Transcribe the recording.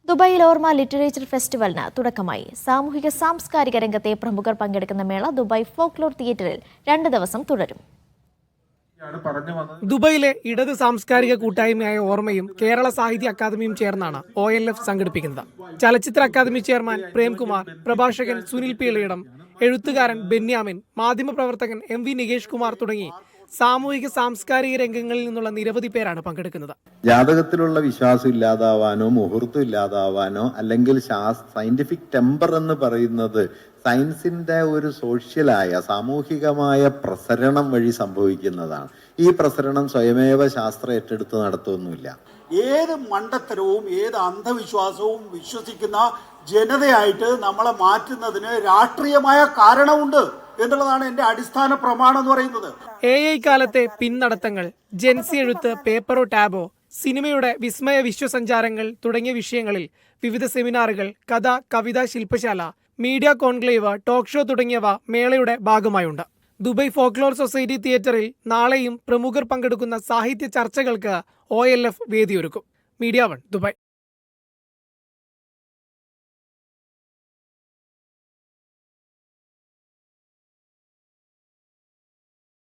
ദുബായിൽ ഓർമ്മ ലിറ്ററേച്ചർ ഫെസ്റ്റിവലിന് തുടക്കമായി. സാമൂഹിക സാംസ്കാരിക രംഗത്തെ പ്രമുഖർ പങ്കെടുക്കുന്ന മേള ദുബായ് ഫോക്ലോർ തിയേറ്ററിൽ 2 ദിവസം തുടരും. ദുബായിലെ ഇടത് സാംസ്കാരിക കൂട്ടായ്മയായ ഓർമ്മയും കേരള സാഹിത്യ അക്കാദമിയും ചേർന്നാണ് OLF സംഘടിപ്പിക്കുന്നത്. ചലച്ചിത്ര അക്കാദമി ചെയർമാൻ പ്രേംകുമാർ, പ്രഭാഷകൻ സുനിൽ പീളയിടം, എഴുത്തുകാരൻ ബെന്യാമിൻ, മാധ്യമപ്രവർത്തകൻ MV നികേഷ് കുമാർ തുടങ്ങി സാമൂഹിക സാംസ്കാരിക രംഗങ്ങളിൽ നിന്നുള്ള നിരവധി പേരാണ് പങ്കെടുക്കുന്നത്. ജാതകത്തിലുള്ള വിശ്വാസം ഇല്ലാതാവാനോ മുഹൂർത്തം ഇല്ലാതാവാനോ അല്ലെങ്കിൽ സയന്റിഫിക് ടെമ്പർ എന്ന് പറയുന്നത് സയൻസിന്റെ ഒരു സോഷ്യലായ സാമൂഹികമായ പ്രസരണം വഴി സംഭവിക്കുന്നതാണ്. ഈ പ്രസരണം സ്വയമേവ ശാസ്ത്രം ഏറ്റെടുത്ത് നടത്തുന്നില്ല. ഏത് മണ്ടത്തരവും ഏത് അന്ധവിശ്വാസവും വിശ്വസിക്കുന്ന ജനതയായിട്ട് നമ്മളെ മാറ്റുന്നതിന് രാഷ്ട്രീയമായ കാരണമുണ്ട് എന്നുള്ളതാണ് എന്റെ അടിസ്ഥാന പ്രമാണം എന്ന് പറയുന്നത്. AI കാലത്തെ പിന്നടത്തങ്ങൾ, ജെൻസി എഴുത്ത്, പേപ്പറോ ടാബോ, സിനിമയുടെ വിസ്മയ വിശ്വസഞ്ചാരങ്ങൾ തുടങ്ങിയ വിഷയങ്ങളിൽ വിവിധ സെമിനാറുകൾ, കഥ, കവിത, ശില്പശാല, മീഡിയ കോൺക്ലേവ്, ടോക്ക് ഷോ തുടങ്ങിയവ മേളയുടെ ഭാഗമായുണ്ട്. ദുബായ് ഫോക്ലോർ സൊസൈറ്റി തിയേറ്ററിൽ നാളെയും പ്രമുഖർ പങ്കെടുക്കുന്ന സാഹിത്യ ചർച്ചകൾക്ക് OLF വേദിയൊരുക്കും. Media 1 Dubai.